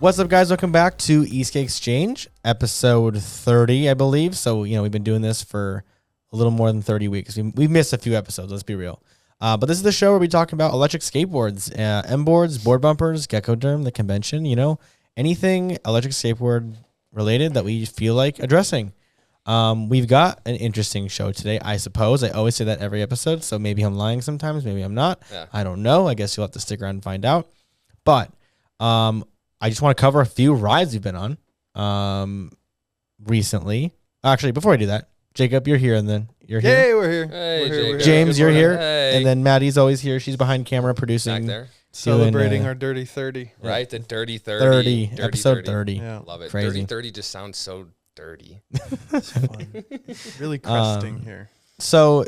What's up, guys? Welcome back to Esk8Exchange, episode 30, I believe. So, we've been doing this for a little more than 30 weeks. We've missed a few episodes, let's be real. But this is the show where we talk about electric skateboards, MBoards, board bumpers, Geckoderm, the convention, anything electric skateboard related that we feel like addressing. We've got an interesting show today, I suppose. I always say that every episode, so maybe I'm lying sometimes, maybe I'm not. Yeah. I don't know. I guess you'll have to stick around and find out. But I just want to cover a few rides we've been on recently. Actually, before I do that, Jacob, you're here, and then you're here. Hey, we're here. Hey, we're here. James, you're here. Hey. And then Maddie's always here. She's behind camera producing. Back there. Celebrating our Dirty 30. Right, the Dirty 30. Episode 30. Yeah. Love it. Crazy. Dirty 30 just sounds so dirty. It's fun. Really crusting here. So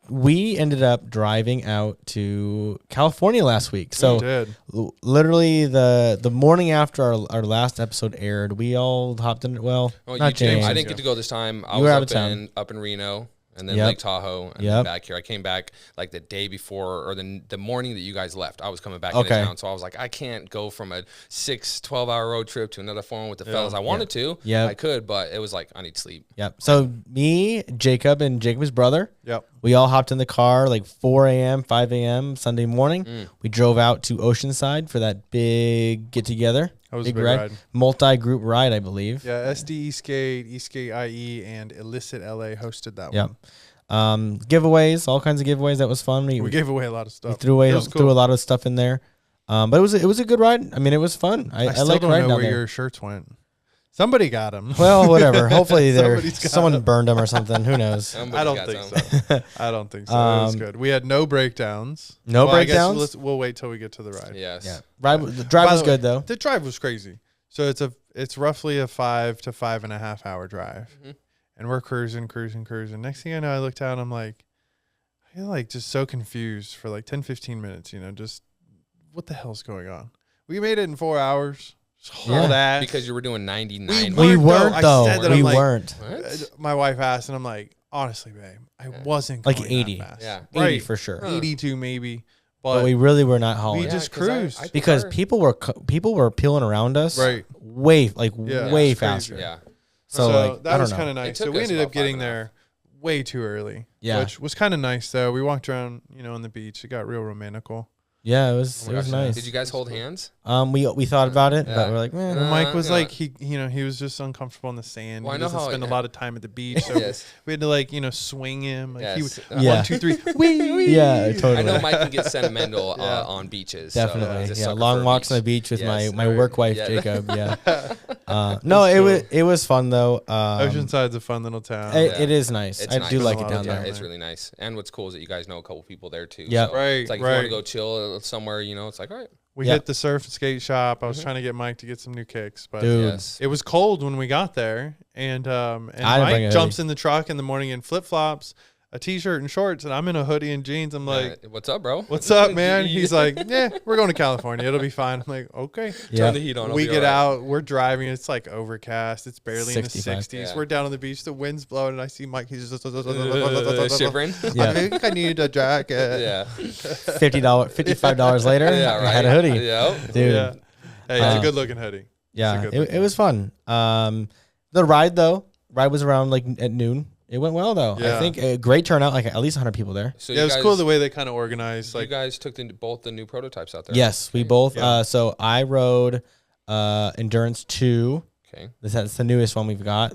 we ended up driving out to California last week. So we did. Literally the morning after our last episode aired, we all hopped in. Well, not James. I didn't get to go this time. I you was were up in Reno. And then Yep. Lake Tahoe, and then back here. I came back like the day before, or the morning that you guys left. I was coming back into town, so I was like, I can't go from a 12-hour road trip to another farm with the fellas. I wanted to, I could, but it was like, I need sleep. Yep. So me, Jacob, and Jacob's brother, Yep. we all hopped in the car like 4 a.m., 5 a.m. Sunday morning. We drove out to Oceanside for that big get-together. That was a big ride. Multi-group ride, I believe. Yeah, SD Skate, Esk8 IE, and Illicit LA hosted that one. Giveaways, all kinds of giveaways. That was fun. We gave away a lot of stuff. We threw a lot of stuff in there. But it was a good ride. I mean, it was fun. I still like don't riding know down where there. your shirts went. Somebody got them. Well, whatever. Hopefully someone burned them or something. Who knows? I don't think so. I don't think so. It was good. We had no breakdowns. No breakdowns? I guess we'll wait till we get to the ride. Yes. Yeah. The drive was good, though. The drive was crazy. So it's roughly a 5 to 5.5 hour drive. And we're cruising. Next thing I know, I looked out and I'm like, I feel like just so confused for like 10, 15 minutes, just what the hell's going on? We made it in 4 hours. Because you were doing 99. We weren't, though. We like, weren't. My wife asked, and I'm like, honestly, babe, I wasn't like going 80. that fast. Yeah. 80 right. for sure. 82 maybe. But we really were not hauling. We just cruised. Because people were peeling around us way faster. Yeah. So that was kind of nice. So we ended up getting there way too early. Yeah. Which was kind of nice, though. We walked around, on the beach. It got real romantical. Yeah, it was nice. Did you guys hold hands? We thought about it, but we're like, man. Mike was like, he was just uncomfortable in the sand. Well, he doesn't spend a lot of time at the beach, so we had to swing him. Like he would, 1, 2, 3, wee. Yeah, totally. I know Mike can get sentimental on beaches. Definitely, so long walks on the beach with my work wife Jacob. No, it was fun though. Oceanside's a fun little town. It is nice. I do like it down there. It's really nice, and what's cool is that you guys know a couple people there too. Yeah, right. It's like if you want to go chill somewhere, it's like, all right. We hit the surf and skate shop. I was trying to get Mike to get some new kicks, but it was cold when we got there. And Mike jumps in the truck in the morning in flip-flops, a t-shirt and shorts, and I'm in a hoodie and jeans. I'm like, what's up, bro? What's up, man? He's like, yeah, we're going to California. It'll be fine. I'm like, okay. Turn the heat on. We get out. We're driving. It's like overcast. It's barely 65. In the 60s. Yeah. We're down on the beach. The wind's blowing, and I see Mike. He's just shivering. I think I need a jacket. Yeah. $55 later, I had a hoodie. Yeah. Dude. Yeah. Hey, it's a good-looking hoodie. Yeah, it was fun. The ride was around like at noon. It went well though. Yeah. I think a great turnout, like at least 100 people there. So it was cool the way they kind of organized. You guys took both the new prototypes out there. Yes, we both. So I rode Endurance 2. Okay. That's the newest one we've got.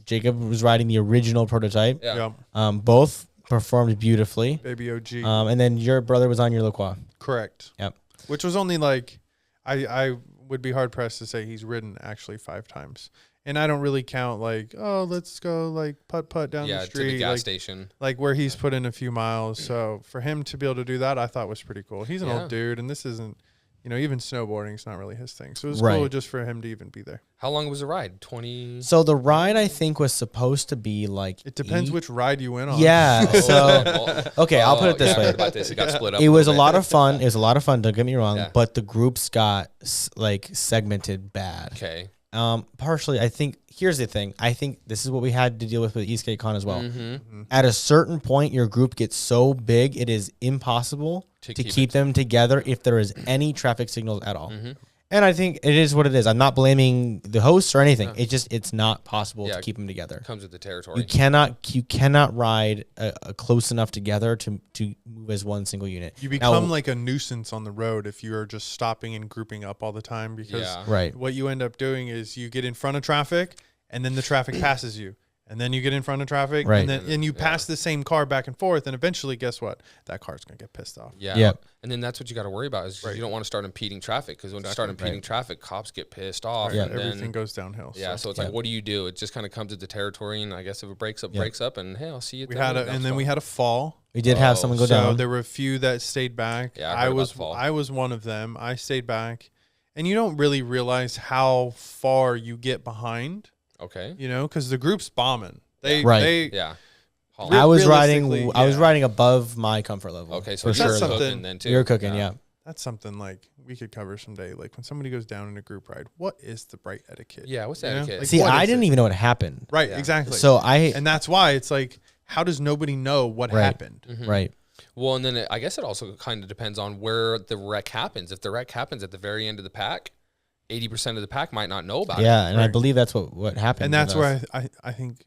Jacob was riding the original prototype. Yeah. Both performed beautifully. Baby OG. And then your brother was on your LaCroix. Correct. Yep. Which was only like, I would be hard pressed to say he's ridden actually 5 times. And I don't really count like, oh, let's go like putt down the street. To the gas station. Like where he's put in a few miles. So for him to be able to do that, I thought was pretty cool. He's an old dude, and this isn't, even snowboarding is not really his thing. So it was cool just for him to even be there. How long was the ride? 20? So the ride, I think, was supposed to be like... It depends which ride you went on. Yeah. So, okay, I'll put it this way. I heard about this. It got split up. It was a lot of fun. It was a lot of fun, don't get me wrong. Yeah. But the groups got like segmented bad. Okay. Partially, I think, here's the thing. I think this is what we had to deal with Esk8Con as well. At a certain point, your group gets so big, it is impossible to keep them together if there is any traffic signals at all. And I think it is what it is. I'm not blaming the hosts or anything. It's not possible to keep them together. Comes with the territory. You cannot ride close enough together to move as one single unit. You become like a nuisance on the road if you are just stopping and grouping up all the time, because what you end up doing is you get in front of traffic and then the traffic passes you. And then you get in front of traffic, and you pass the same car back and forth, and eventually, guess what? That car's gonna get pissed off. And then that's what you got to worry about is you don't want to start impeding traffic, because when you start impeding traffic, cops get pissed off. And everything goes downhill. So it's like, what do you do? It just kind of comes to the territory, and I guess if it breaks up, and hey, I'll see you. We had a fall. We did have someone go down. So there were a few that stayed back. I was one of them. I stayed back, and you don't really realize how far you get behind. Okay. You know, because the group's bombing. I was riding above my comfort level. Okay, so for you're sure. cooking then too. You're cooking, That's something like we could cover someday. Like when somebody goes down in a group ride, what is the right etiquette? Yeah, what's the etiquette? Like, see, I didn't even know what happened. Right, exactly. So and that's why it's like, how does nobody know what happened? Right. Well, and then I guess it also kind of depends on where the wreck happens. If the wreck happens at the very end of the pack, 80% of the pack might not know about it. Yeah, and I believe that's what happened. And that's where I think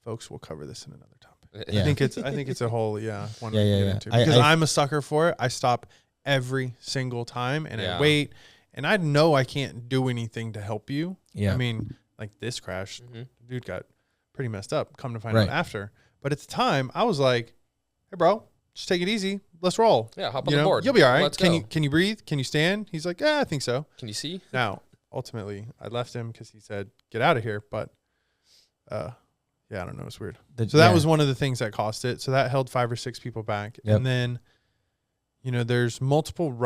folks will cover this in another topic. I think it's a whole one to get into. Because I'm a sucker for it. I stop every single time and I wait, and I know I can't do anything to help you. I mean, like this crash, dude got pretty messed up. Come to find out after, but at the time I was like, "Hey, bro, just take it easy. Let's roll. Yeah, hop on the board. You'll be all right. Let's go. Can you breathe? Can you stand?" He's like, "Yeah, I think so." Can you see? Now, ultimately, I left him because he said, "Get out of here." But, I don't know. It's weird. So that was one of the things that cost it. So that held 5 or 6 people back. And then, there's multiple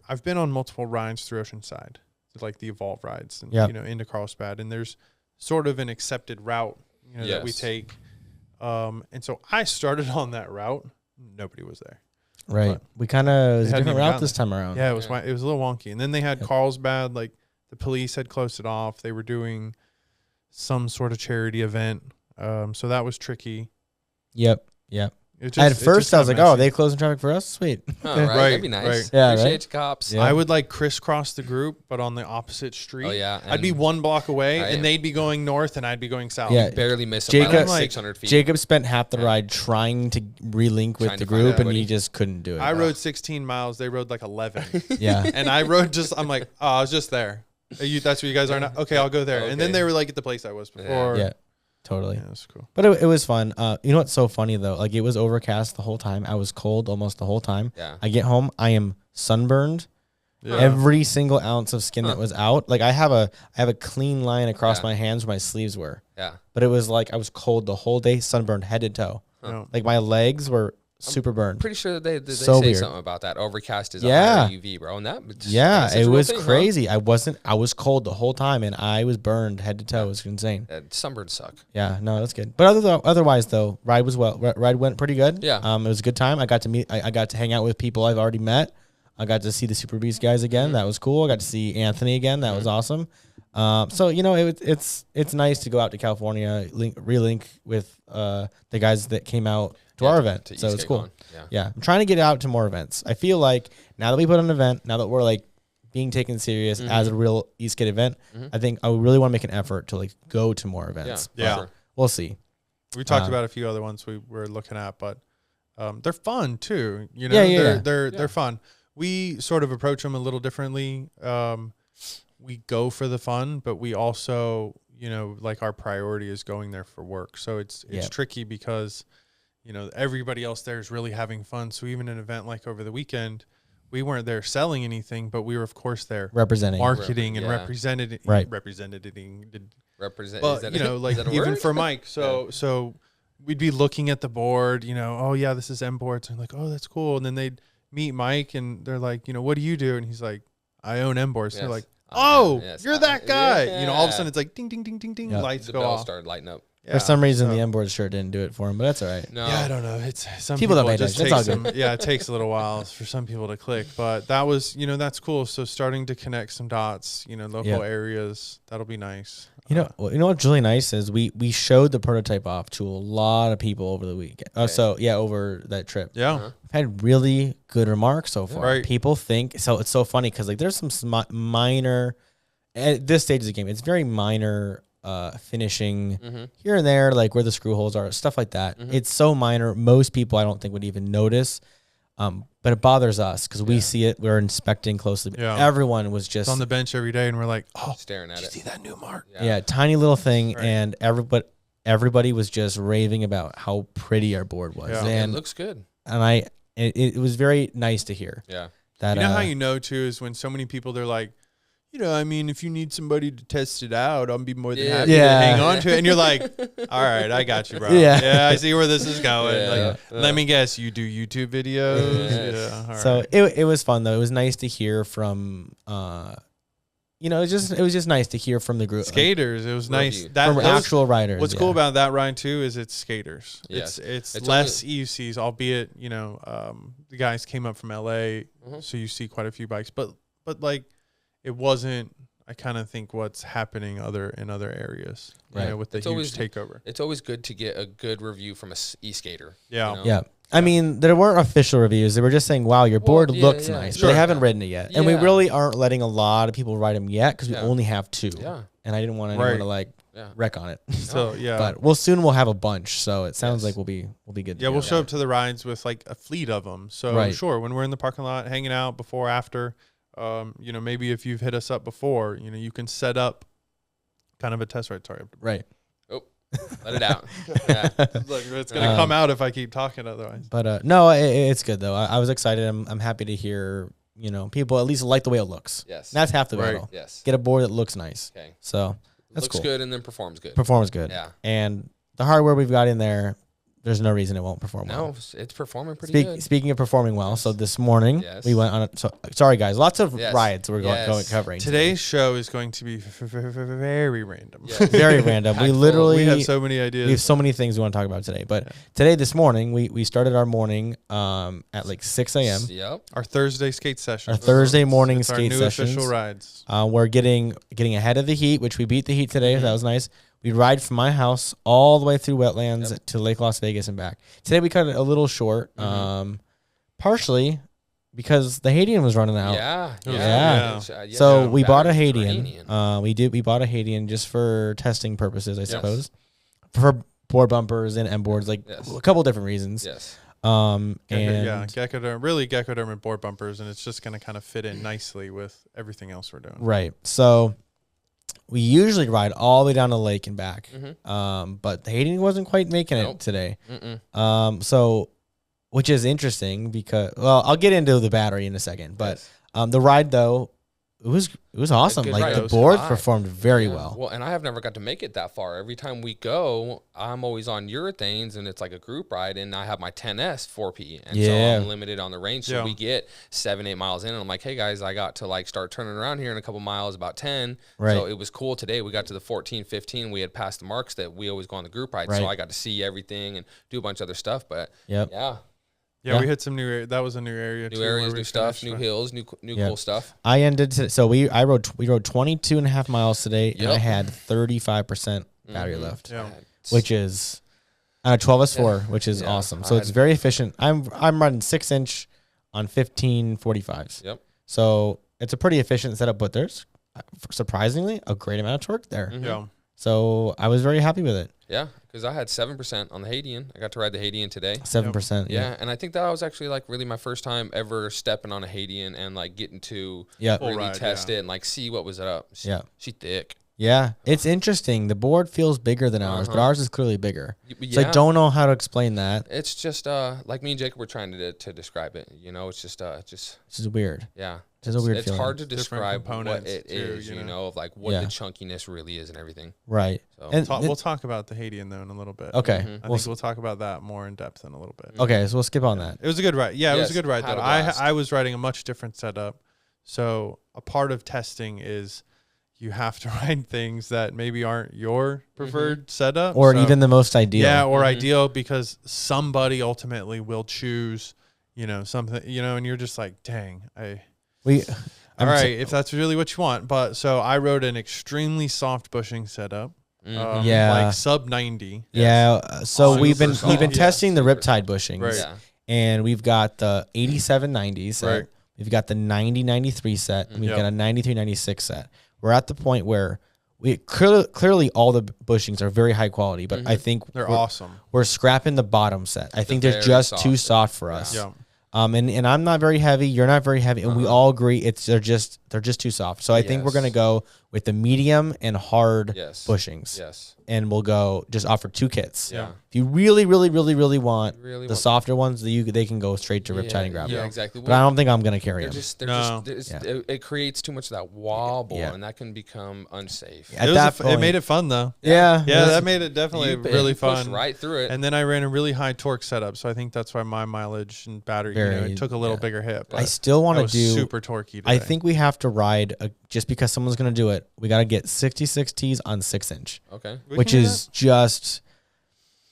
I've been on multiple rides through Oceanside, like the Evolve rides, and into Carlsbad. And there's sort of an accepted route, that we take. And so I started on that route. Nobody was there. Right. We kind of, it was a different route this time around. Yeah, it was a little wonky. And then they had Carlsbad, like the police had closed it off. They were doing some sort of charity event. So that was tricky. Yep. At first I was like, oh, they closing traffic for us? Sweet. Oh, right. That'd be nice. Right. Yeah, Appreciate you, cops. I would like crisscross the group, but on the opposite street. Oh, yeah. I'd be 1 block away, and they'd be going north, and I'd be going south. Yeah. Barely miss them by like 600 feet. Jacob spent half the ride trying to relink with the group, and he just couldn't do it. I rode 16 miles. They rode like 11. Yeah. And I rode I'm like, oh, I was just there. That's where you guys are now? Okay, I'll go there. And then they were like at the place I was before. Yeah. Totally. Yeah, that's cool. But it was fun. You know what's so funny though? Like it was overcast the whole time. I was cold almost the whole time. Yeah. I get home, I am sunburned. Yeah. Every single ounce of skin that was out. Like I have a clean line across my hands where my sleeves were. Yeah. But it was like I was cold the whole day, sunburned head to toe. Like my legs were super burned. Pretty sure that they so say weird. something about that. Overcast is a higher UV, bro. And it was crazy. Huh? I was cold the whole time and I was burned head to toe. It was insane. Sunburns suck. Yeah, no, that's good. But otherwise though, ride went pretty good. Yeah. It was a good time. I got to hang out with people I've already met. I got to see the Super Beast guys again. That was cool. I got to see Anthony again. That was awesome. So it's nice to go out to California, relink with the guys that came out to our event. So it's cool. Yeah, I'm trying to get out to more events. I feel like now that we put on an event, now that we're like being taken serious as a real Esk8 event, I think I really want to make an effort to like go to more events. Yeah. Sure. We'll see. We talked about a few other ones we were looking at, but they're fun too. They're fun. We sort of approach them a little differently. We go for the fun, but we also, like our priority is going there for work. So it's tricky because, everybody else there is really having fun. So even an event like over the weekend, we weren't there selling anything, but we were of course there representing, marketing and representing. But like even for Mike. So we'd be looking at the board, oh yeah, this is MBoards, and like, oh, that's cool. And then they'd meet Mike and they're like, what do you do? And he's like, I own MBoards. Yes. They're like, oh, you're that guy. Yeah. All of a sudden it's like ding, ding, ding, ding, ding. Yep. Lights the go bell off. Started lighting up. For some reason, the MBoards shirt didn't do it for him, but that's all right. No. Yeah, I don't know. It's some people don't pay just attention. it takes a little while for some people to click, but that was, that's cool. So starting to connect some dots, local areas, that'll be nice. You know what's really nice is we showed the prototype off to a lot of people over the weekend. Over that trip. Yeah, I've had really good remarks so far. Right. People think so. It's so funny because there's some minor at this stage of the game. It's very minor. Finishing here and there, like where the screw holes are, stuff like that. It's so minor. Most people, I don't think, would even notice. But it bothers us because we see it. We're inspecting closely. Yeah. Everyone was just on the bench every day, and we're like, staring at it. See that new mark? Yeah, tiny little thing, and everybody was just raving about how pretty our board was. Yeah. And it looks good. And it was very nice to hear. Yeah. That how you know too is when so many people, they're like, if you need somebody to test it out, I'll be more than happy to hang on to it. And you're like, all right, I got you, bro. Yeah, I see where this is going. Let me guess, you do YouTube videos? Yeah. So it was fun, though. It was nice to hear from, it was just nice to hear from the group. Skaters, it was nice. From actual riders. What's cool about that ride, too, is it's skaters. Yes. It's less EUCs, albeit, the guys came up from LA, so you see quite a few bikes. But like, it wasn't, I kind of think, what's happening in other areas, with the huge takeover. It's always good to get a good review from a e-skater. Yeah. Yeah. I mean, there weren't official reviews. They were just saying, wow, your board looks nice. But they haven't ridden it yet. And we really aren't letting a lot of people ride them yet because we only have 2. Yeah. And I didn't want anyone to wreck on it. So, But we'll have a bunch. So it sounds like we'll be good. Yeah, we'll show up to the rides with like a fleet of them. So sure, when we're in the parking lot, hanging out before, after, maybe if you've hit us up before, you can set up kind of a test ride. Sorry. Right. Oh, let it out. Yeah. It's going to come out if I keep talking otherwise. But no, it's good though. I was excited. I'm happy to hear, people at least like the way it looks. Yes. That's half the battle. Yes. Get a board that looks nice. Okay. So that's looks cool. good and then performs good. Performs good. Yeah. And the hardware we've got in there, there's no reason it won't perform well. No, it's performing pretty good. Speaking of performing well, so this morning we went on sorry guys, lots of rides we're going covering. Today's show is going to be very random. Yes. Very random. We have so many ideas. We have so many things we want to talk about today. But today, this morning, we started our morning at like 6 a.m. Yep. Our Thursday skate session. Our Thursday morning skate our new sessions. Official rides. We're getting ahead of the heat, which we beat the heat today. That was nice. We ride from my house all the way through wetlands to Lake Las Vegas and back. Today we cut it a little short, partially because the Hadean was running out. Yeah. So we bought a Hadean. We bought a Hadean just for testing purposes, I suppose, for board bumpers and MBoards, like a couple different reasons. Yes. Geckoderm and board bumpers, and it's just going to kind of fit in nicely with everything else we're doing. Right. So we usually ride all the way down the lake and back, but the Hadean wasn't quite making it today. So, which is interesting because, I'll get into the battery in a second, but the ride though, it was awesome. Like the board performed very well. Well, and I have never got to make it that far. Every time we go, I'm always on urethanes, and it's like a group ride, and I have my 10S 4P, and so I'm limited on the range. So we get 7-8 miles in, and I'm like, hey guys, I got to like start turning around here in a couple miles, about 10. Right. So it was cool today. We got to the 14, 15. We had passed the marks that we always go on the group ride, so I got to see everything and do a bunch of other stuff. But yeah, we hit some new. That was a new area. New areas, new stuff, new hills, new cool stuff. I ended. So we rode 22.5 miles today, and I had 35% battery left, which is 12S4, which is awesome. So it's very efficient. I'm running 6-inch on 1545s. Yep. So it's a pretty efficient setup, but there's surprisingly a great amount of torque there. Yeah. So I was very happy with it. Yeah, because I had 7% on the Hadean. I got to ride the Hadean today. 7%. Yeah, and I think that was actually like really my first time ever stepping on a Hadean and like getting to really test it and like see what was up. She thick. Yeah, it's interesting. The board feels bigger than ours, but ours is clearly bigger. So I don't know how to explain that. It's just like me and Jacob were trying to describe it. It's just it's just weird. Yeah. It's a weird It's feeling. hard to describe what it is, of like what the chunkiness really is and everything. Right. So. And we'll talk about the Hadean though in a little bit. Okay. I think we'll talk about that more in depth in a little bit. Okay, so we'll skip on that. It was a good ride. Yeah, it was a good ride though. I was riding a much different setup. So a part of testing is you have to ride things that maybe aren't your preferred setup. Or even the most ideal. Yeah, or ideal, because somebody ultimately will choose, something, and you're just like, dang, all right, if that's really what you want. But so I rode an extremely soft bushing setup. Like sub 90. Yeah. So we've been testing the Riptide bushings. Right. Yeah. And we've got the 8790 set. Right. We've got the 9093 set. And we've got a 9396 set. We're at the point where we clearly all the bushings are very high quality, but I think they're awesome. We're scrapping the bottom set. I think they're just too soft for us. Yeah. And I'm not very heavy. You're not very heavy, and we all agree they're just too soft. So I think we're gonna go with the medium and hard bushings. Yes. And we'll go just offer 2 kits. Yeah. If you really want the softer ones, they can go straight to Riptide and grab them. Yeah, exactly. But I don't think I'm gonna carry them. It creates too much of that wobble, and that can become unsafe. It made it fun though. Yeah. That made it definitely really fun. Right through it. And then I ran a really high torque setup, so I think that's why my mileage and battery, it took a little bigger hit. I still want to do super torquey today. I think we have to ride just because someone's gonna do it. We got to get 66 Ts on 6-inch. Okay. Which is just,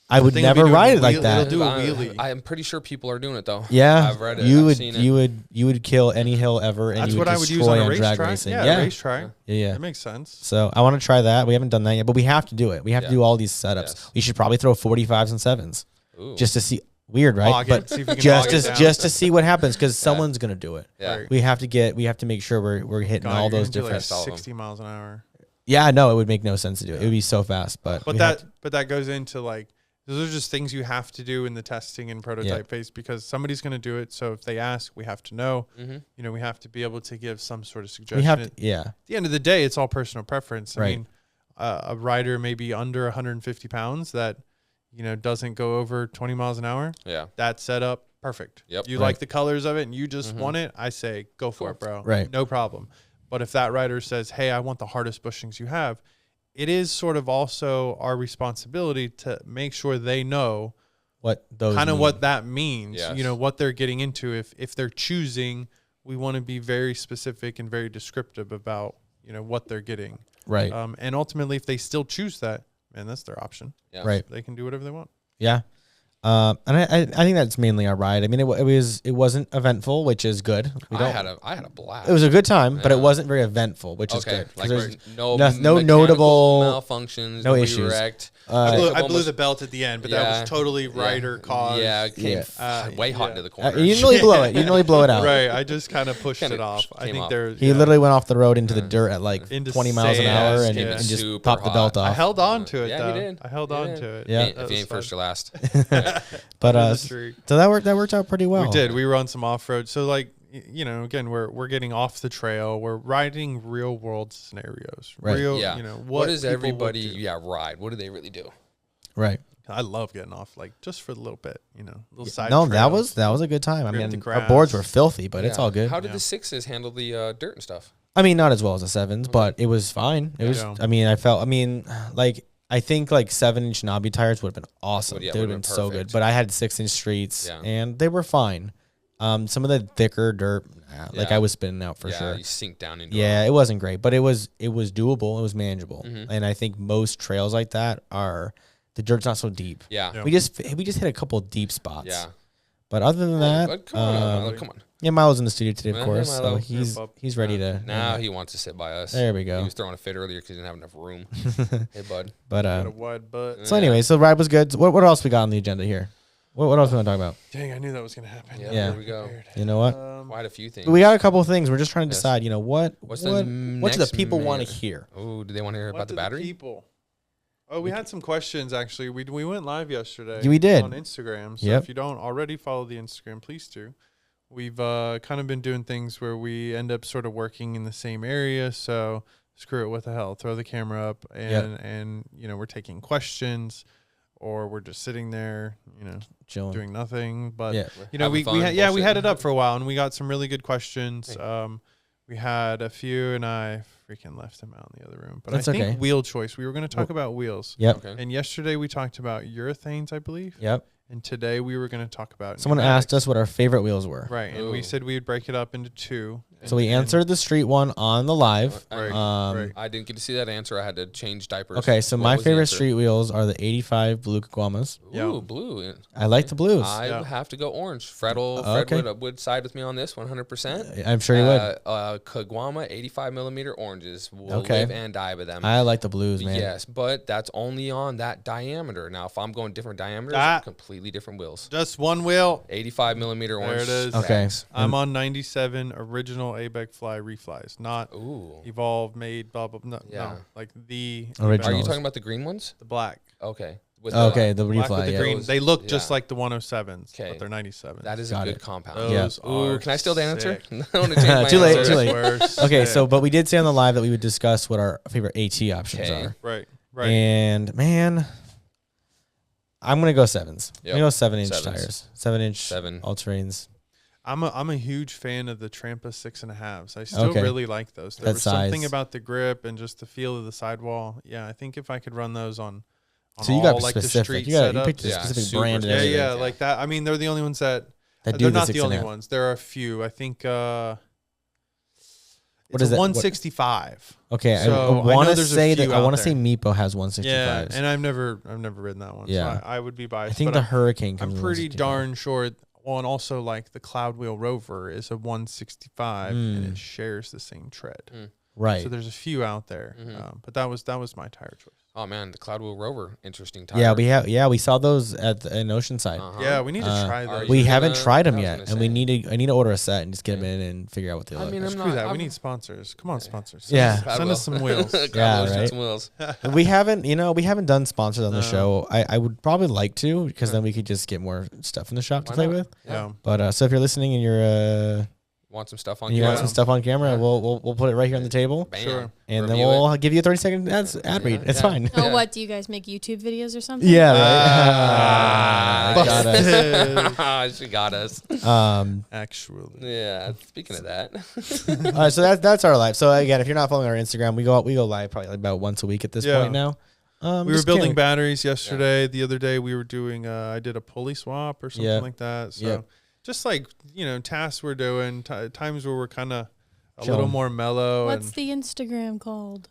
I would never ride it like that. It'll do a wheelie. I'm pretty sure people are doing it though. Yeah, I've read it. You would kill any hill ever, and that's you what would I would use on a drag racetrack. racing. Yeah, racetrack. Yeah, that makes sense. So I want to try that. We haven't done that yet, but we have to do it. We have to do all these setups. Yes. We should probably throw 45s and 7s. Ooh. Just to see. Weird, right? But just to see what happens, because someone's gonna do it. Yeah. We have to make sure we're hitting all those different. Like 60 miles an hour. Yeah, no, it would make no sense to do it. It would be so fast, but that goes into like, those are just things you have to do in the testing and prototype phase, because somebody's going to do it. So if they ask, we have to know. We have to be able to give some sort of suggestion. At the end of the day, it's all personal preference. I mean, a rider may be under 150 pounds that doesn't go over 20 miles an hour. Yeah, that setup, perfect. Yep. You like the colors of it, and you just want it. I say, go for it, bro. Right, no problem. But if that rider says, hey, I want the hardest bushings you have, it is sort of also our responsibility to make sure they know what those what that means. Yes. What they're getting into. If they're choosing, we want to be very specific and very descriptive about what they're getting. Right. And ultimately, if they still choose that, man, that's their option. Yeah. Right. They can do whatever they want. Yeah. And I think that's mainly our ride. I mean, it wasn't eventful, which is good. I had a blast. It was a good time, but it wasn't very eventful, which is good. Like no notable malfunctions, no issues. Wrecked. I blew the belt at the end, but that was totally rider caused. Yeah, it came way hot into the corner. You didn't really blow it. You didn't really blow it out. Right. I just kind of pushed it off. I think he literally went off the road into the dirt at like 20 miles an hour and just popped the belt off. I held on to it. Yeah, he did. I held on to it. Yeah. If you ain't first, you're last. But so that worked out pretty well. We did. We were on some off road. So like, again, we're getting off the trail. We're riding real world scenarios. Right. What does everybody ride? What do they really do? Right. I love getting off, like, just for a little bit, little side. No, trails. that was a good time. I mean, our boards were filthy, but it's all good. How did the 6s handle the dirt and stuff? I mean, not as well as the 7s, but it was fine. It was. I mean, I think like 7-inch knobby tires would have been awesome. They would have been so good. But I had 6-inch streets, and they were fine. Some of the thicker dirt, like I was spinning out for sure. You sink down into it wasn't great, but it was doable. It was manageable, and I think most trails like that are the dirt's not so deep. Yeah. We just hit a couple deep spots. Yeah. But other than that, come on. Yeah, Milo's in the studio today, of course, so he's ready to. Now he wants to sit by us. There we go. He was throwing a fit earlier because he didn't have enough room. Hey, bud. But got a wide butt. So anyway, so the ride was good. What else we got on the agenda here? What else we want to talk about? Dang, I knew that was gonna happen. Yeah. Here we go. You know what? Quite a few things. We got a couple of things. We're just trying to decide. What do the people want to hear? Oh, do they want to hear about the battery? People. Oh, we had some questions actually. We went live yesterday. We did on Instagram. So if you don't already follow the Instagram, please do. We've kind of been doing things where we end up sort of working in the same area. So screw it, what the hell? Throw the camera up and we're taking questions, or we're just sitting there, chilling, doing nothing. But we had it up for a while, and we got some really good questions. We had a few, and I freaking left them out in the other room. But I think wheel choice. We were going to talk about wheels. Yep. Okay. And yesterday we talked about urethanes, I believe. Yep. And today we were going to talk about someone pneumatics. asked us what our favorite wheels were. Right. And we said we would break it up into 2. So we answered the street one on the live. Right. I didn't get to see that answer. I had to change diapers. Okay, so my favorite street wheels are the 85 blue Caguamas. Ooh, blue. I like the blues. I have to go orange. Fred would side with me on this 100%. I'm sure he would. Caguama 85 millimeter oranges will live and die by them. I like the blues, man. Yes, but that's only on that diameter. Now, if I'm going different diameters, completely different wheels. Just one wheel. 85 millimeter orange. There it is. Okay. I'm on 97 original ABEC fly reflies, not Evolve made blah blah. No, like the original. Are you talking about the green ones? The black. Okay. The refly. With the green. They look just like the 107s, but they're 97s. That is a good compound. Ooh, can I still answer? Sick. I want to change my Too late. answer. Too late. Okay, so but we did say on the live that we would discuss what our favorite AT options are. Right. And man, I'm gonna go 7s. I'm gonna go 7-inch tires. 7-inch all-terrains. I'm a huge fan of the Trampa 6.5s. I still really like those. There was something about the grip and just the feel of the sidewall. Yeah, I think if I could run those on so you got all, specific. The street you picked a specific brand. Yeah, like that. I mean, they're the only ones that they're not the only ones. There are a few. I think what is it? 165. Okay, so I want to say that I want to say Meepo has 165s. Yeah, and I've never ridden that one. Yeah, so I would be biased. I think the Hurricane comes. I'm pretty darn sure. Well, and also like the Cloud Wheel Rover is a 165 and it shares the same tread. Right. So there's a few out there, but that was my tire choice. Oh man, the Cloud Wheel Rover, interesting tire. Yeah, we saw those in Oceanside. Yeah, we need to try those. We haven't tried them yet, and I need to order a set and just get them in and figure out what they look like. Screw that. We need sponsors. Come on, sponsors. Send us some wheels. Some wheels. we haven't done sponsors on the show. I would probably like to because then we could just get more stuff in the shop to play with. Yeah. But so if you're listening and you're want some stuff on camera? We'll put it right here on the table. Bam. Sure. And then we'll give you a 30-second ad read. It's fine. Oh, what? Do you guys make YouTube videos or something? Yeah, right. Got us. She got us. Actually. Yeah. Speaking of that. All right, so that's our live. So again, if you're not following our Instagram, we go live probably about once a week at this point now. We were building batteries yesterday. The other day we were doing I did a pulley swap or something like that. So just like, tasks we're doing, times where we're kind of a little more mellow. What's the Instagram called?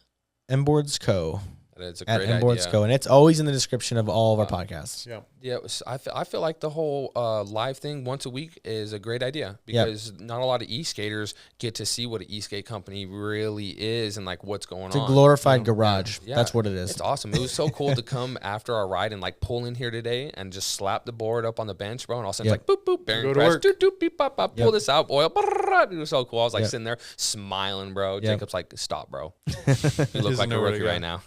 MBoards Co. It's a great MBoards Co. And it's always in the description of all of our podcasts. Yeah, I feel like the whole live thing once a week is a great idea because not a lot of e-skaters get to see what an e-skate company really is and like what's going on. It's a glorified garage. Yeah. That's what it is. It's awesome. It was so cool to come after our ride and like pull in here today and just slap the board up on the bench, bro. And all of a sudden it's like boop boop, bearing press, doop doop, beep pop pop, pull this out, oil. It was so cool. I was like sitting there smiling, bro. Jacob's like, stop, bro. You look like a rookie right now.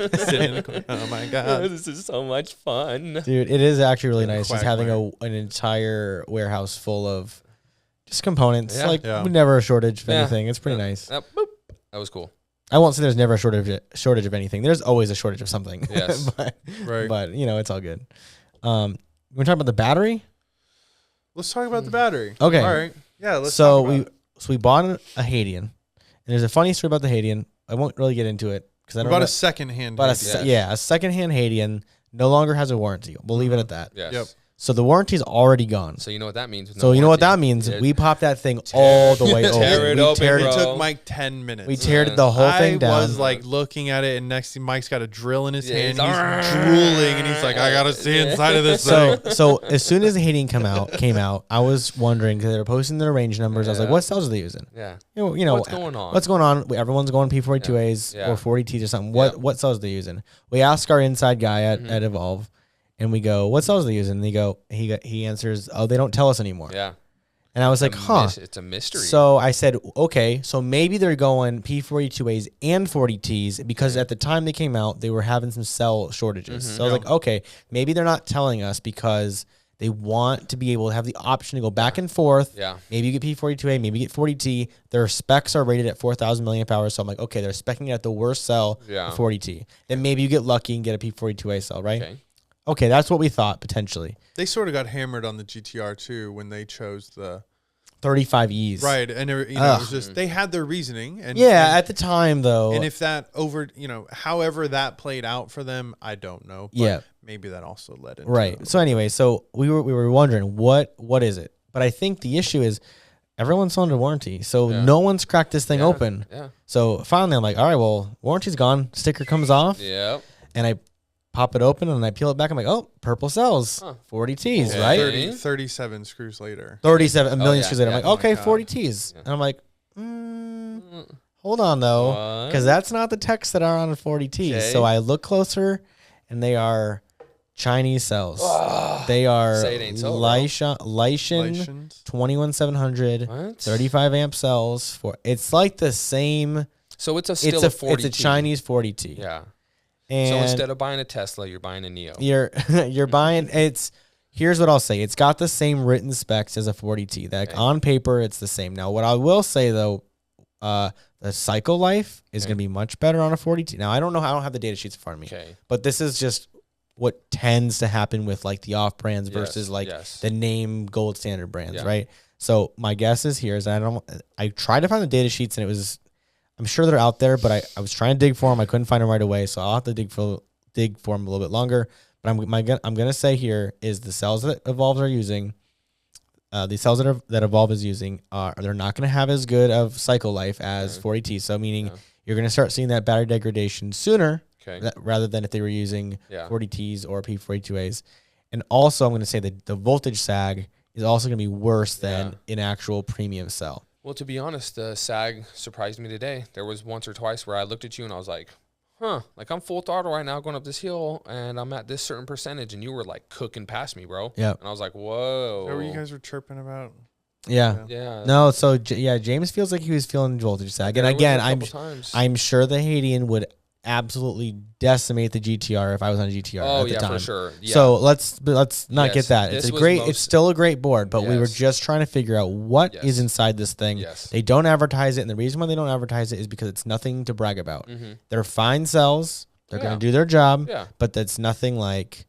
Oh my god, this is so much fun, dude. It is actually really nice just having an entire warehouse full of just components. Never a shortage of anything. It's pretty nice. That was cool. I won't say there's never a shortage of anything. There's always a shortage of something. Yes, but it's all good. You want to talk about the battery? Let's talk about the battery. Okay. All right. Yeah. Let's. So we bought a Hadean, and there's a funny story about the Hadean. I won't really get into it. We bought a secondhand. A secondhand Hadean no longer has a warranty. We'll leave it at that. Yes. Yep. So the warranty's already gone. So you know what that means? You know what that means? We popped that thing all the way over. It took Mike 10 minutes. We teared the whole thing down. I was like looking at it, and next thing Mike's got a drill in his hand. He's drooling, and he's like, "I gotta see inside of this thing." So as soon as the Hadean came out, I was wondering because they were posting their range numbers. I was like, "What cells are they using?" Yeah. What's going on? What's going on? Everyone's going P42As or 40Ts or something. What cells are they using? We asked our inside guy at Evolve. And we go, what cells are they using? And he answers, oh, they don't tell us anymore. Yeah. And I was like, it's a mystery. So I said, okay, so maybe they're going P42As and 40Ts because at the time they came out, they were having some cell shortages. So I was like, okay, maybe they're not telling us because they want to be able to have the option to go back and forth. Yeah. Maybe you get P42A, maybe you get 40T. Their specs are rated at 4,000 milliamp hours. So I'm like, okay, they're speccing it at the worst cell, the 40T. Then maybe you get lucky and get a P42A cell, right? Okay, that's what we thought potentially. They sort of got hammered on the GTR too when they chose the 35Es. Right, and it was just they had their reasoning. And at the time though. And if that however that played out for them, I don't know. But maybe that also led into So anyway, so we were wondering what is it? But I think the issue is everyone's under warranty. So no one's cracked this thing open. Yeah. So finally I'm like, all right, well, warranty's gone. Sticker comes off. Yep. And I pop it open and I peel it back. I'm like, oh, purple cells, 40 Ts, right? 37 screws later. 37, a million screws later. I'm like, okay, God. 40 Ts. And I'm like, hold on though, because that's not the techs that are on 40 Ts. Okay. So I look closer and they are Chinese cells. They are Lyshon 21700 35 amp cells. It's like the same. So it's still a 40 T. It's a Chinese 40 T. Yeah. And so instead of buying a Tesla, you're buying a Neo. You're buying here's what I'll say. It's got the same written specs as a 40 T. That on paper it's the same. Now what I will say though, the cycle life is going to be much better on a 40 T. Now I don't have the data sheets in front of me. But this is just what tends to happen with like the off brands versus the name gold standard brands, right? So my guess is I tried to find the data sheets and I'm sure they're out there, but I was trying to dig for them. I couldn't find them right away, so I'll have to dig for them a little bit longer. But I'm gonna say here is the cells that Evolve are using, the cells that Evolve is using they're not gonna have as good of cycle life as 40T. So meaning you're gonna start seeing that battery degradation sooner, rather than if they were using 40Ts or P42As. And also I'm gonna say that the voltage sag is also gonna be worse than an actual premium cell. Well, to be honest, the sag surprised me today. There was once or twice where I looked at you and I was like, like I'm full throttle right now going up this hill and I'm at this certain percentage and you were like cooking past me, bro. Yeah. And I was like, whoa. What you guys were chirping about? Yeah. No, so James feels like he was feeling voltage sag. And again, I'm sure the Hadean would absolutely decimate the GTR if I was on a GTR at the time. For sure. Yeah. So let's not get that. It's still a great board, but we were just trying to figure out what is inside this thing. They don't advertise it, and the reason why they don't advertise it is because it's nothing to brag about. They're fine cells. They're going to do their job, but that's nothing like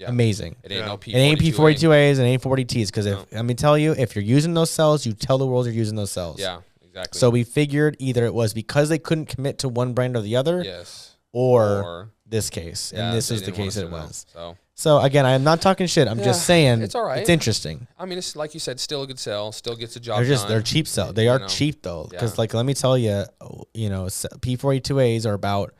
amazing. It ain't no P42As. It ain't P42As and ain't 40Ts because let me tell you, if you're using those cells, you tell the world you're using those cells. Yeah. Exactly. So we figured either it was because they couldn't commit to one brand or the other, or this case, and this is the case that it was. So again, I am not talking shit. I'm just saying it's all right. It's interesting. I mean, it's like you said, still a good cell, still gets the job done. They're cheap cell. They are cheap though, because like let me tell you, P42As are about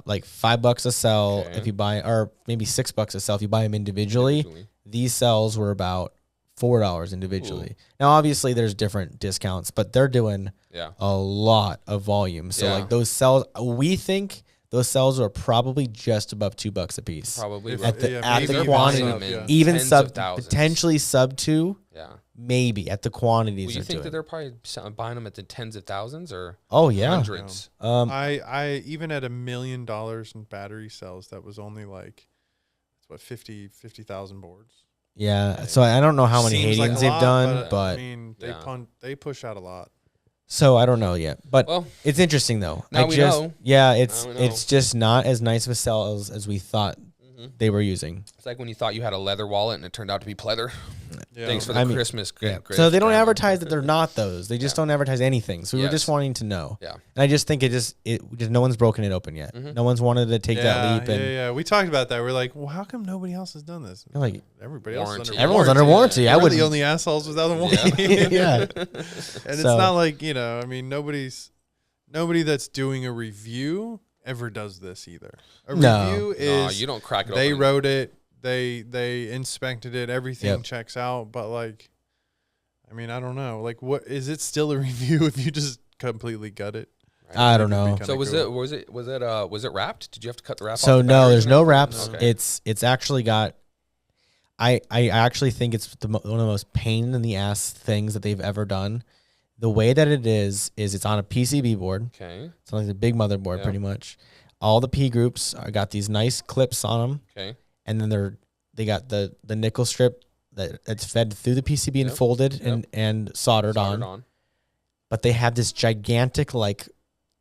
like $5 a cell if you buy, or maybe $6 a cell if you buy them individually. These cells were about $4 individually. Ooh. Now, obviously, there's different discounts, but they're doing a lot of volume. So, like those cells, we think those cells are probably just above $2 a piece. Probably at the quantity, even potentially sub 2. Yeah, maybe at the quantities. Well, you think that they're probably buying them at the tens of thousands or hundreds? I even at $1 million in battery cells, that was only like 50,000 boards. Yeah, so I don't know how many Hadeans they've done, but I mean, they push out a lot. So I don't know yet, but it's interesting though. Now we know. Yeah, it's just not as nice of a cell as we thought they were using. It's like when you thought you had a leather wallet and it turned out to be pleather. Yeah. Thanks for the Christmas. So they don't advertise that they're not those. They just don't advertise anything. So we were just wanting to know. Yeah. And I just think it just no one's broken it open yet. No one's wanted to take that leap. Yeah. We talked about that. We're like, well, how come nobody else has done this? Like everybody else. Everyone's under warranty. I would the only assholes without the warranty. Yeah. And it's not like I mean, nobody that's doing a review ever does this either. A review is you don't crack it they open. wrote it, they inspected it, everything checks out, but like I mean, I don't know. Like what is it still a review if you just completely gut it? Right? I don't know. So was it wrapped? Did you have to cut the wrap off? So no, there's no wraps. Okay. It's actually got I actually think it's one of the most pain in the ass things that they've ever done. The way that it is it's on a PCB board. Okay. It's like a big motherboard, pretty much. All the P groups got these nice clips on them. Okay. And then they got the nickel strip that's fed through the PCB and folded and soldered on. But they have this gigantic like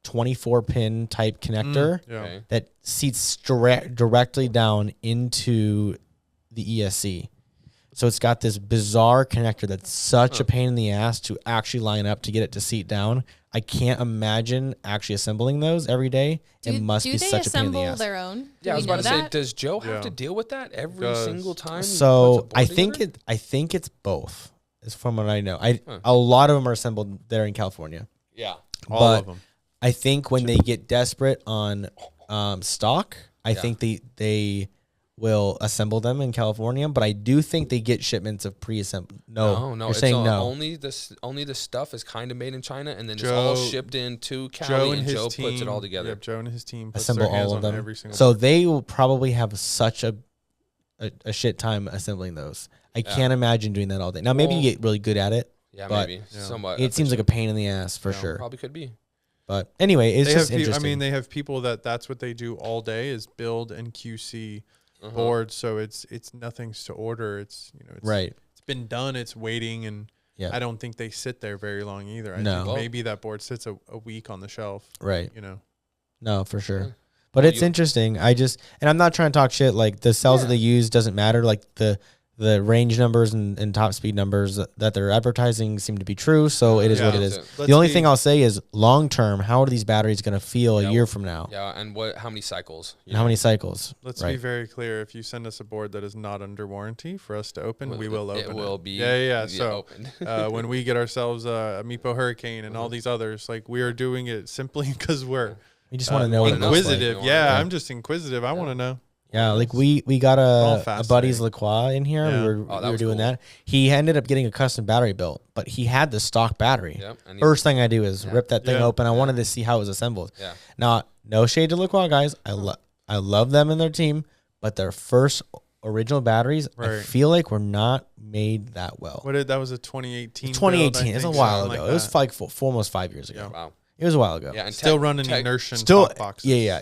24-pin type connector that seats directly down into the ESC. So it's got this bizarre connector that's such a pain in the ass to actually line up to get it to seat down. I can't imagine actually assembling those every day. It must be such a pain in the ass. Do they assemble their own? Yeah, I was about to say, does Joe have to deal with that every single time? So I think it's both. is from what I know. A lot of them are assembled there in California. Yeah, all of them. I think when they get desperate on stock, I think they will assemble them in California. But I do think they get shipments of pre-assembled. No, you're saying no. Only the stuff is kind of made in China, and then it's all shipped into Cali, and Joe puts it all together. Yep, Joe and his team assemble all of them. Every single so they will probably have such a shit time assembling those. I can't imagine doing that all day. Now maybe you get really good at it. Yeah, maybe somewhat. It seems like a pain in the ass for sure. Probably could be. But anyway, it's just interesting. I mean, they have people that's what they do all day is build and QC boards. So it's nothing's to order. It's right. It's been done. It's waiting, and I don't think they sit there very long either. I think maybe that board sits a week on the shelf. Right. No, for sure. Yeah. But it's interesting. And I'm not trying to talk shit. Like the cells that they use doesn't matter. Like the range numbers and top speed numbers that they're advertising seem to be true. So it is what it is. The only thing I'll say is long term, how are these batteries going to feel a year from now? Yeah, and how many cycles? How many cycles? Let's be very clear. If you send us a board that is not under warranty for us to open, we will open it. It will be. Yeah. So when we get ourselves a MeePo Hurricane and all these others, like we are doing it simply because we just want to know. Inquisitive. I'm just inquisitive. I want to know. Yeah, like we got a buddy's LaCroix in here. Yeah. We were doing that. He ended up getting a custom battery built, but he had the stock battery. Yep, first thing I do is rip that thing open. I wanted to see how it was assembled. Yeah. Now, no shade to LaCroix guys. I love them and their team, but their first original batteries, I feel like were not made that well. That was a 2018. 2018. It's a while ago. It was like almost 5 years ago. Yeah. Wow. It was a while ago. Yeah, and still running inertia boxes. Yeah.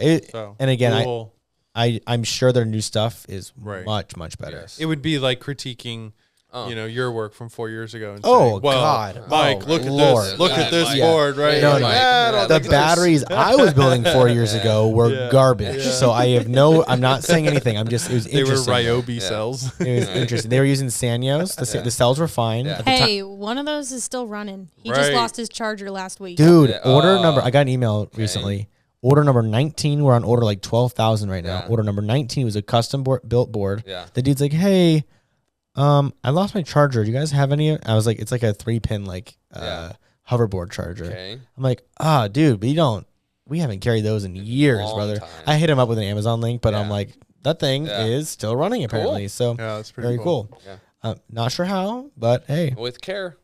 And again, I'm sure their new stuff is much, much better. Yes. It would be like critiquing, your work from 4 years ago. And saying, God, Mike, look at this. Look at this board, right? No, the batteries I was building 4 years ago were garbage. Yeah. So I'm not saying anything. It was interesting. They were Ryobi cells. It was interesting. They were using Sanyos. The cells were fine. Yeah. Hey, one of those is still running. He just lost his charger last week. Dude, order number. I got an email recently. Order number 19, we're on order like 12,000 right now. Order number 19 was a custom built board. Yeah. The dude's like, hey, I lost my charger. Do you guys have any? I was like, it's like a 3-pin hoverboard charger. Okay. I'm like, dude, we haven't carried those in years, brother. I hit him up with an Amazon link, but I'm like, that thing is still running apparently. Cool. So that's pretty very cool. Yeah. Not sure how, but hey. With care.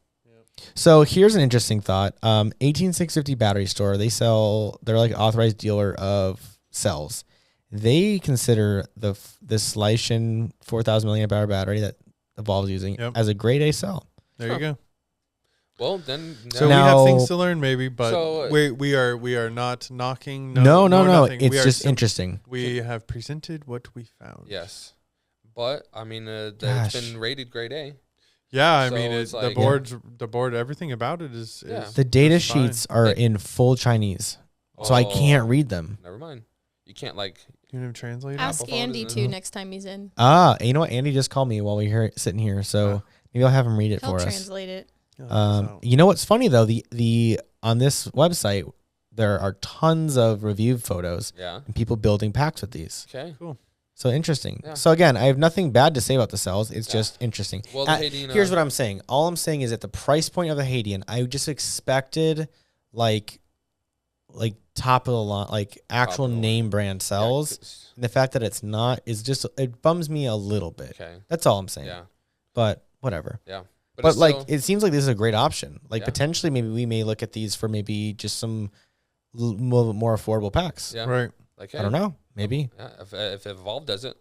So here's an interesting thought. 18650 Battery Store, they're like authorized dealer of cells. They consider this Lycian 4,000 milliamp hour battery that Evolve's using as a grade A cell. There you go. Well, then so we have things to learn, maybe, but we are not knocking. No. It's just interesting. We have presented what we found. Yes, but I mean, it's been rated grade A. Yeah, I mean, the board, everything about it is the data sheets are in full Chinese, so I can't read them. Never mind. You can't you can translate. Ask Andy too next time he's in. You know what? Andy just called me while we were sitting here, so maybe I'll have him read it for us. He'll translate it. You know what's funny though? The on this website there are tons of review photos. Yeah. And people building packs with these. Okay. Cool. So interesting. Yeah. So again, I have nothing bad to say about the cells. It's just interesting. Well, here's what I'm saying. All I'm saying is at the price point of the Hadean, I just expected like top of the line, like actual name brand cells. And the fact that it's not it bums me a little bit. Okay. That's all I'm saying. Yeah. But whatever. Yeah. But like it seems like this is a great option. Like potentially maybe we may look at these for maybe just some more affordable packs. Yeah. Right. Like, I don't know. Maybe. Yeah, if Evolve does it.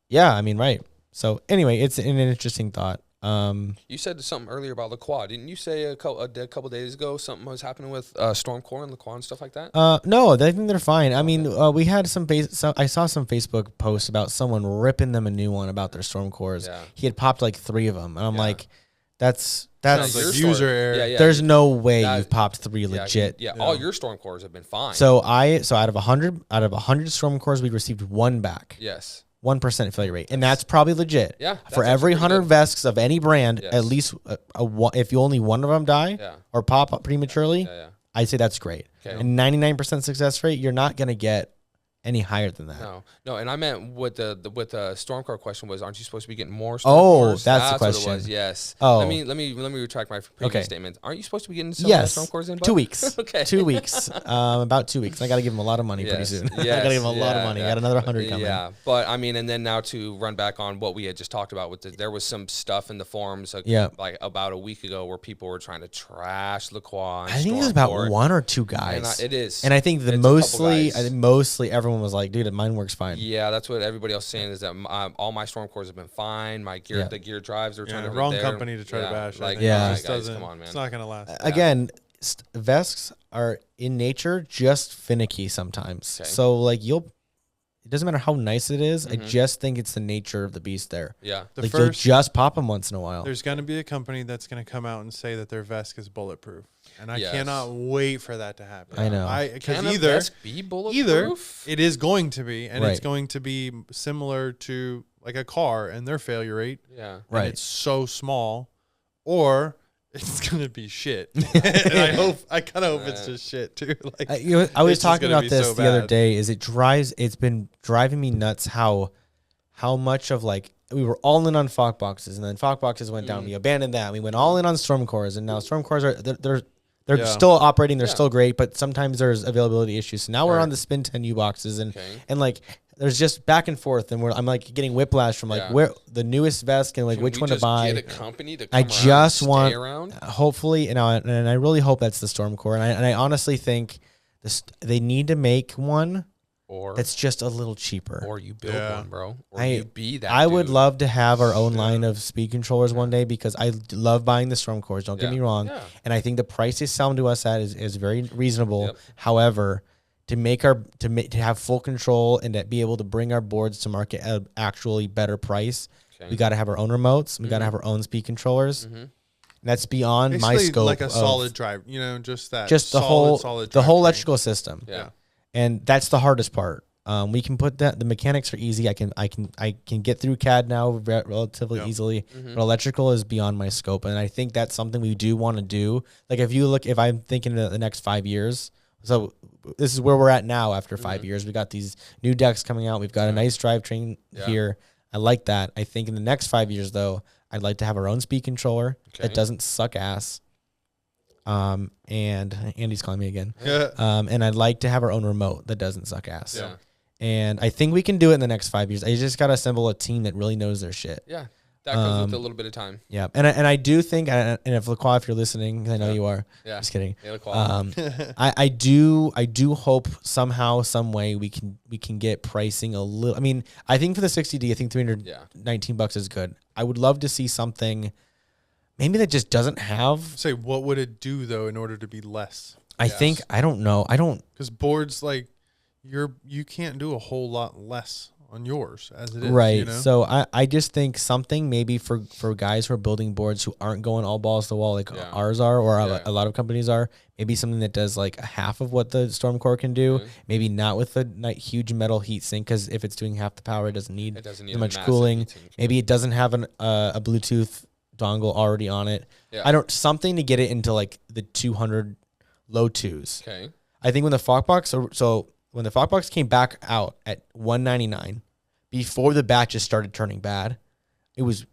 Yeah, I mean, right. So anyway, it's an interesting thought. You said something earlier about LaCroix. Didn't you say a couple days ago something was happening with Stormcore and LaCroix and stuff like that? No, I think they're fine. I mean, we had I saw some Facebook posts about someone ripping them a new one about their Stormcores. Yeah. He had popped like 3 of them, and I'm like, that's like user error. Yeah, there's no way you've popped 3 legit. Yeah, all your Stormcores have been fine. So out of 100 Stormcores, we received 1 back. Yes. 1% failure rate, and that's probably legit. Yeah. For every 100 Vesks of any brand, at least if you only one of them die or pop up prematurely, I'd say that's great. Okay. And 99% success rate, you're not gonna get any higher than that. No, and I meant what the Stormcore question was. Aren't you supposed to be getting more Stormcores? Oh, that's the question. What it was. Yes. Oh, let me retract my previous statement. Aren't you supposed to be getting some Stormcores in? 2 weeks. Okay. 2 weeks. About 2 weeks. I got to give him a lot of money pretty soon. I got to give him a lot of money. I got another 100 coming. Yeah, but I mean, and then now to run back on what we had just talked about there was some stuff in the forums like about a week ago where people were trying to trash LaCroix. I think it was about 1 or 2 guys. It is. And I think mostly everyone was like, dude, mine works fine. Yeah, that's what everybody else is saying is that all my Stormcores have been fine. My gear, the gear drives, they're trying to wrong company to try to bash. Like, guys, come on, man. It's not gonna last. Again, Vesks are in nature just finicky sometimes. Okay. So like it doesn't matter how nice it is. I just think it's the nature of the beast there. Yeah. Like you'll just pop them once in a while. There's going to be a company that's going to come out and say that their Vesc is bulletproof. And I cannot wait for that to happen. I know. Can a Vesc be bulletproof? It is going to be, and it's going to be similar to like a car and their failure rate. Yeah. And it's so small, or it's gonna be shit. And I kind of hope it's just shit too. Like I was talking about this the other day. It's been driving me nuts how much of like we were all in on Fog boxes, and then Fog boxes went down. We abandoned that. We went all in on Stormcores, and now Stormcores are they're still operating. They're still great, but sometimes there's availability issues. So now we're on the Spin 10U boxes, and like there's just back and forth, and I'm like getting whiplash from like where the newest Vesc and like which one to buy. Get a company to come I just want around? Hopefully, and I really hope that's the Stormcore, and I honestly think they need to make one that's just a little cheaper. Or you build one, bro. Or you be that. I would love to have our own line of speed controllers one day because I love buying the Stormcores. Don't get me wrong, and I think the price they sell them to us at is very reasonable. Yep. However, to have full control and to be able to bring our boards to market at an actually better price, we got to have our own remotes. We got to have our own speed controllers. That's beyond basically my scope. Like a solid drive, just the whole electrical system. Yeah. And that's the hardest part. We can put that. The mechanics are easy. I can get through CAD now relatively easily. But electrical is beyond my scope, and I think that's something we do want to do. Like if I'm thinking of the next 5 years, so this is where we're at now. After 5 years, we got these new decks coming out. We've got a nice drivetrain here. I like that. I think in the next 5 years, though, I'd like to have our own speed controller that doesn't suck ass. And Andy's calling me again. And I'd like to have our own remote that doesn't suck ass. Yeah. And I think we can do it in the next 5 years. I just got to assemble a team that really knows their shit. Yeah. That comes with a little bit of time. Yeah. And I do think, and if LaCroix, if you're listening, I know you are. Yeah. Just kidding. Hey, LaCroix. I do hope somehow, some way we can get pricing a little. I mean, I think for the 60D, I think $319 is good. I would love to see something maybe that just doesn't have. Say, what would it do though in order to be less? I think I don't know. Because boards like you can't do a whole lot less on yours as it is. Right. So I just think something maybe for guys who are building boards who aren't going all balls to the wall like ours are, or a lot of companies are, maybe something that does like half of what the Stormcore can do, maybe not with a huge metal heat sink, because if it's doing half the power, it doesn't need as much cooling. Maybe it doesn't have a Bluetooth dongle already on it. Yeah. Something to get it into like the 200 low twos. Okay. I think when the Fogbox came back out at $199, before the batches started turning bad, it was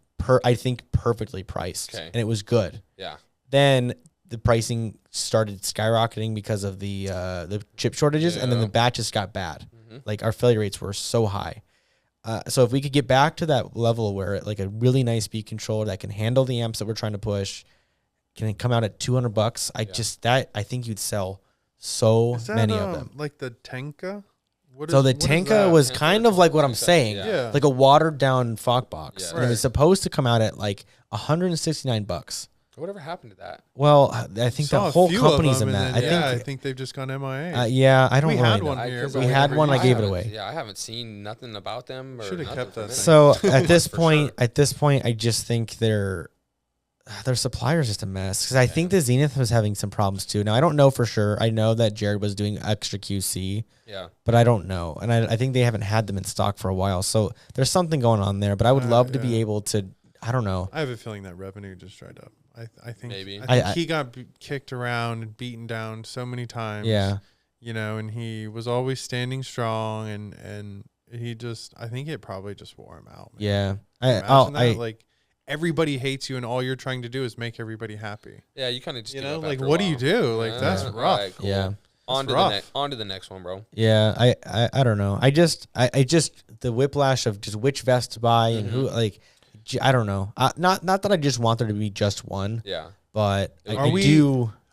I think perfectly priced, and it was good. Yeah. Then the pricing started skyrocketing because of the chip shortages, and then the batches got bad. Like our failure rates were so high. So if we could get back to that level where like a really nice speed controller that can handle the amps that we're trying to push can come out at $200, I think you'd sell so many of them. Like the Tenka? The Tenka was kind of like what I'm saying, like a watered down Fogbox. Yeah. And it was supposed to come out at like $169. Whatever happened to that? Well, I think the whole company's in that. I think they've just gone MIA. I don't. We had one here. We had one. I gave it away. Yeah, I haven't seen nothing about them. Should have kept that. So at this point, I just think their supplier is just a mess, because I think the Zenith was having some problems too. Now I don't know for sure. I know that Jared was doing extra QC. Yeah. But I don't know, and I think they haven't had them in stock for a while. So there's something going on there. But I would love to be able to. I don't know. I have a feeling that revenue just dried up. I think maybe. I think he got kicked around and beaten down so many times. Yeah. you know, and he was always standing strong, and he just, I think it probably just wore him out. Man. Yeah. Imagine that, like everybody hates you and all you're trying to do is make everybody happy. Yeah, you kind of just, you know, like what do you do? Like that's rough. Right, cool. Yeah. On to the next one, bro. Yeah, I don't know. I just the whiplash of just which vest to buy and who, like, I don't know. Not that I just want there to be just one. Yeah. But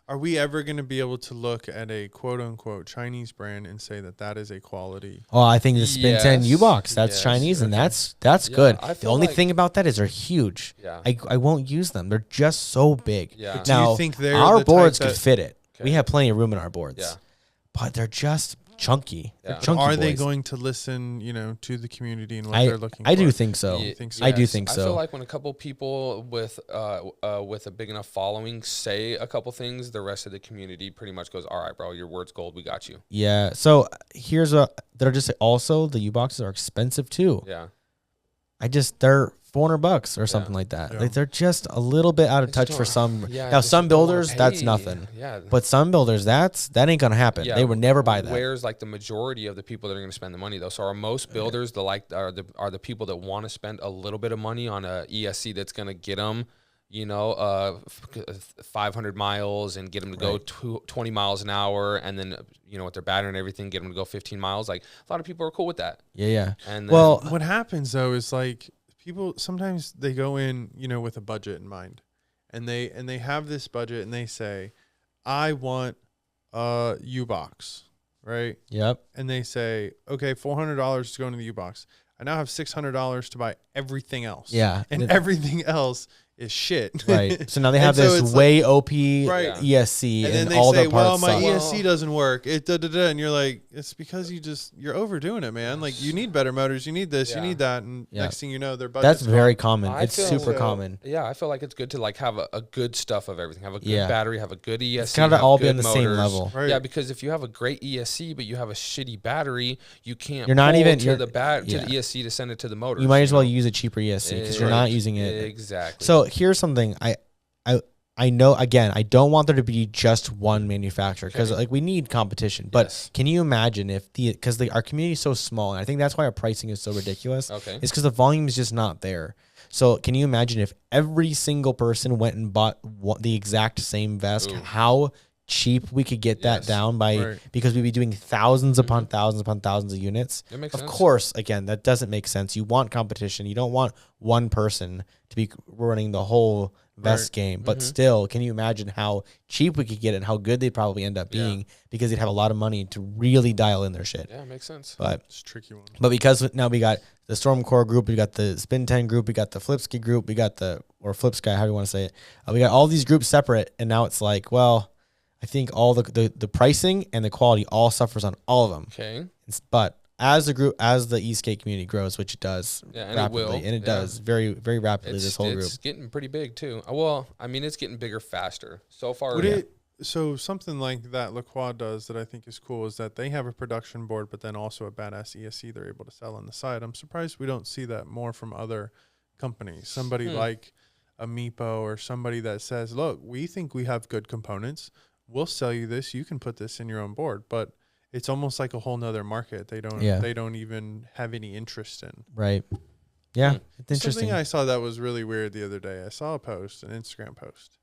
Are we ever going to be able to look at a quote unquote Chinese brand and say that is a quality? Oh, I think the Spin 10 U-Box, that's Chinese, and that's good. The only thing about that is they're huge. Yeah. I won't use them. They're just so big. Yeah. Do you think they're our the boards type could fit it. Okay. We have plenty of room in our boards. Yeah. But they're just chunky. They're Yeah. chunky Are boys. they going to listen, you know, to the community and what they're looking for? I do think so. You think so? I do think so. I feel like when a couple people with a big enough following say a couple things, the rest of the community pretty much goes, all right, bro, your word's gold. We got you. Yeah. So they're just also the U-Boxes are expensive too. Yeah. They're $400 or something like that. Yeah. Like they're just a little bit out of touch for some. Yeah, now just some don't wanna builders, that's pay. nothing. Yeah. But some builders, that ain't gonna happen. Yeah. They would never buy that. Where's like the majority of the people that are going to spend the money though? So are most builders are the people that want to spend a little bit of money on a ESC that's going to get them, you know, 500 miles and get them to go 20 miles an hour, and then you know with their battery and everything, get them to go 15 miles. Like a lot of people are cool with that. Yeah. And well, What happens though is like people sometimes they go in, you know, with a budget in mind, and they have this budget and they say, I want a U-Box, right? Yep. And they say, okay, $400 to go into the U-Box. I now have $600 to buy everything else. Yeah. And everything else is shit. Right. So now they have this it's way OP Right. ESC, and then they all say, the parts well, my suck. ESC doesn't work. And you're like, it's because you're overdoing it, man. Like you need better motors. You need this. You need that. And next thing you know, their budget's That's very gone. common. It's super common. Yeah, I feel like it's good to like have a good stuff of everything. Have a good battery, have a good ESC. It's gotta all be on the same level. Right. Yeah, because if you have a great ESC but you have a shitty battery, you can't. You're not pull even- to you're- the to the ESC to send it to the motor. You might as well use a cheaper ESC because you're not Right. using it. Exactly. So here's something I know, again, I don't want there to be just one manufacturer because like we need competition. But can you imagine if our community is so small, and I think that's why our pricing is so ridiculous. Okay. It's because the volume is just not there. So can you imagine if every single person went and bought the exact same vest, how cheap we could get that down by because we'd be doing thousands upon thousands upon thousands of units. That makes of sense. course, again, that doesn't make sense. You want competition. You don't want one person to be running the whole vest game. But still, can you imagine how cheap we could get it and how good they'd probably end up being because they'd have a lot of money to really dial in their shit. Yeah, it makes sense. But It's a tricky one. But because now we got the Stormcore group, we got the Spin 10 group, we got the Flipsky group, we got or Flipsky, how do you want to say it? We got all these groups separate, and now it's like, well, I think all the pricing and the quality all suffers on all of them. Okay. But as the group, as the Esk8 community grows, which it does and rapidly, it will. and it does very, very rapidly, this whole group. It's getting pretty big too. Well, I mean, it's getting bigger faster. So far, So something like that LaQuad does that I think is cool is that they have a production board, but then also a badass ESC they're able to sell on the side. I'm surprised we don't see that more from other companies. Somebody like a MeePo or somebody that says, look, we think we have good components. We'll sell you this. You can put this in your own board. But it's almost like a whole nother market. They don't even have any interest in. Right. Yeah. It's interesting. Something I saw that was really weird the other day. I saw an Instagram post.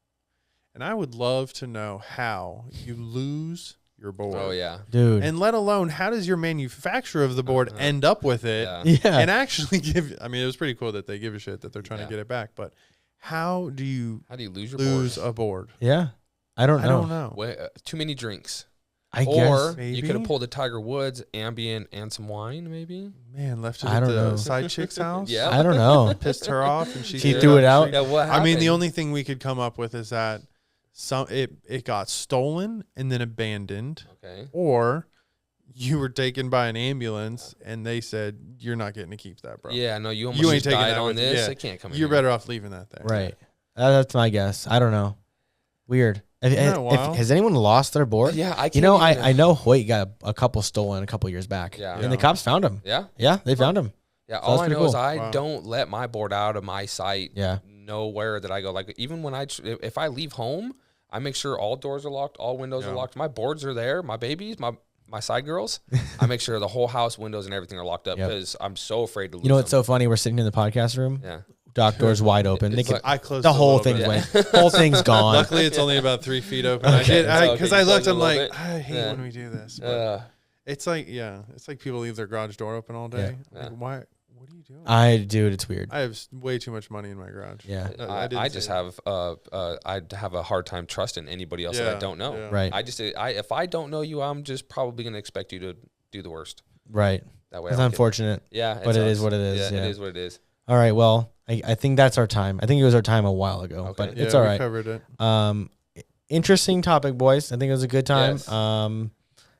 And I would love to know how you lose your board. Oh, yeah. Dude. And let alone, how does your manufacturer of the board end up with it Yeah. and actually give, I mean, it was pretty cool that they give a shit that they're trying to get it back, but how do you lose your lose board? a board? Yeah. I don't know. Too many drinks. I Or guess. you could have pulled a Tiger Woods ambient and some wine, maybe. Man, left it I at don't the know. side chick's house. Yeah. I don't know. Pissed her off and she threw it out. Yeah, what happened? I mean, the only thing we could come up with is that it got stolen and then abandoned. Okay. Or you were taken by an ambulance and they said, you're not getting to keep that, bro. Yeah, no, you almost You ain't just taking died that on with you. this. Yeah. It can't come in You're here. better off leaving that there. Right. That's my guess. I don't know. Weird. that wild? Has anyone lost their board? Yeah, I can't. You know, I know Hoyt got a couple stolen a couple years back. Yeah. And the cops found him. Yeah. Yeah, they found him. Yeah, So all that's I pretty know is cool. I don't let my board out of my sight. Yeah. Nowhere that I go. Like even when if I leave home, I make sure all doors are locked, all windows are locked. My boards are there. My babies, my side girls, I make sure the whole house, windows, and everything are locked up because I'm so afraid to lose. You know what's so funny? We're sitting in the podcast room. Yeah. Dock doors wide open. I closed the whole thing went. Whole thing's gone. Luckily, it's only about 3 feet open. Okay. Because I looked. I'm like, I hate when we do this. It's like, it's like people leave their garage door open all day. Yeah. Like, why? What are you doing? Dude, it's weird. I have way too much money in my garage. Yeah. I just have I'd have a hard time trusting anybody else that I don't know. Yeah. Right. If I don't know you, I'm just probably gonna expect you to do the worst. Right. That way. It's unfortunate. Yeah. But it is what it is. Yeah, it is what it is. All right. Well, I think that's our time. I think it was our time a while ago, but it's all right. We covered it. Interesting topic, boys. I think it was a good time. Yes.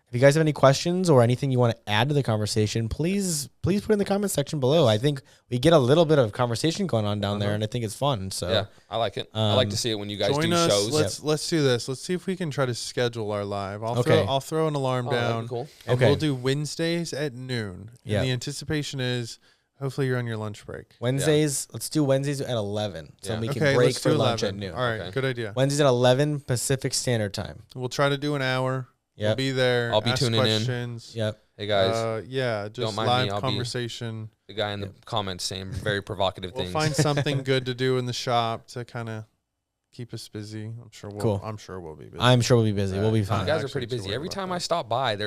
If you guys have any questions or anything you want to add to the conversation, please put it in the comment section below. I think we get a little bit of conversation going on down there, and I think it's fun. So yeah, I like it. I like to see it when you guys join do us. shows. Let's do this. Let's see if we can try to schedule our live. I'll throw an alarm down. Cool. And we'll do Wednesdays at noon. Yeah. And the anticipation is hopefully you're on your lunch break. Wednesdays, let's do Wednesdays at 11, so we can break let's for do lunch 11. at noon. All right, good idea. Wednesdays at 11 Pacific Standard Time. We'll try to do an hour. Yep. We'll be there. I'll be ask tuning questions. in. Yep. Hey guys, just don't mind live me. I'll conversation. the guy in the comments saying very provocative We'll things. find something good to do in the shop to kind of keep us busy. I'm sure we'll be busy. I'm sure we'll be busy. We'll be fine. You guys are pretty busy. Every time I stop by,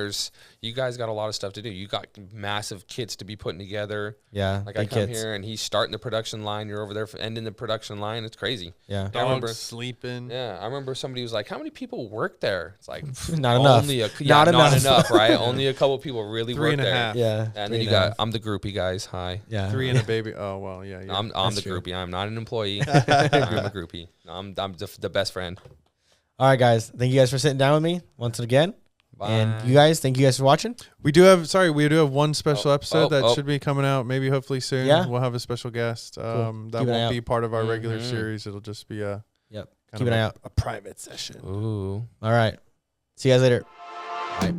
you guys got a lot of stuff to do. You got massive kits to be putting together. Yeah. Like I come here and he's starting the production line. You're over there ending the production line. It's crazy. Yeah. Dogs sleeping. Yeah. I remember somebody was like, how many people work there? It's like not enough. Not enough, right? Only a couple people really work there. 3.5. Yeah. And then I'm the groupie, guys. Hi. Yeah. 3 and a baby. Oh, well, yeah. I'm the groupie. I'm not an employee. I'm a groupie. I'm the best friend. All right, guys. Thank you guys for sitting down with me once again. Bye. And you guys, thank you guys for watching. We do have one special episode that should be coming out maybe hopefully soon. Yeah. We'll have a special guest. That Keep an eye won't out. be part of our regular series. It'll just be Keep an eye out. a private session. Ooh. All right. See you guys later. Bye.